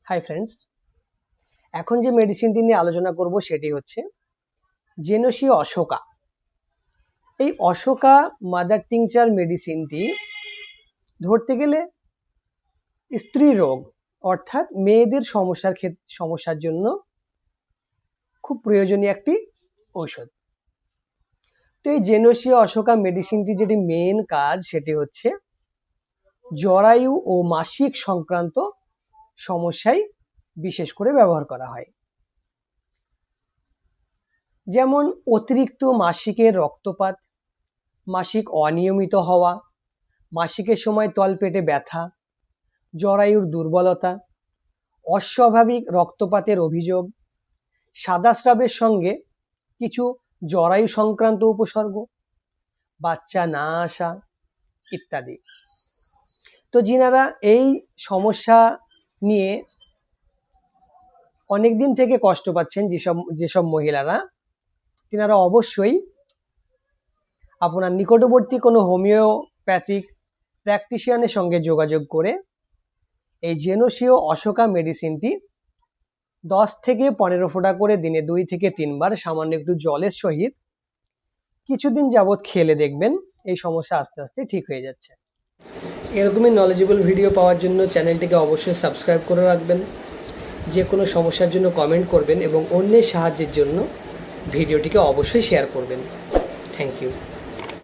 Hi friends, এখন যে মেডিসিনটি নিয়ে আলোচনা করব সেটি হচ্ছে জেনোসিয়া অশোকা। এই অশোকা মাদার টিংচার মেডিসিনটি ধরতে গেলে স্ত্রী রোগ অর্থাৎ মেয়েদের সমস্যার জন্য খুব প্রয়োজনীয় একটি ঔষধ। তো এই জেনোসিয়া অশোকা মেডিসিনটি যেটি মেন কাজ সেটি হচ্ছে জরায়ু ও মাসিক সংক্রান্ত সমস্যায় বিশেষ করে ব্যবহার করা হয়। যেমন অতিরিক্ত মাসিকের রক্তপাত, মাসিক অনিয়মিত হওয়া, মাসিকের সময় তলপেটে ব্যথা, জরায়ুর দুর্বলতা, অস্বাভাবিক রক্তপাতের অভিযোগ, সাদাস্রাবের সঙ্গে কিছু জরায়ু সংক্রান্ত উপসর্গ, বাচ্চা না আসা ইত্যাদি। তো যিনারা এই সমস্যা নিয়ে অনেকদিন থেকে কষ্ট পাচ্ছেন, যেসব মহিলারা, তিনারা অবশ্যই আপনার নিকটবর্তী কোনো হোমিওপ্যাথিক প্র্যাকটিশিয়ানের সঙ্গে যোগাযোগ করে এই জেনোসিয়া অশোকা মেডিসিনটি 10 থেকে 15 ফোঁটা করে দিনে 2 থেকে 3 বার সামান্য একটু জলের সহিত কিছুদিন যাবৎ খেলে দেখবেন এই সমস্যা আস্তে আস্তে ঠিক হয়ে যাচ্ছে। এরকমই নলেজেবল ভিডিও পাওয়ার জন্য চ্যানেলটিকে অবশ্যই সাবস্ক্রাইব করে রাখবেন, যে কোনো সমস্যার জন্য কমেন্ট করবেন এবং অন্যের সাহায্যের জন্য ভিডিওটিকে অবশ্যই শেয়ার করবেন। Thank you.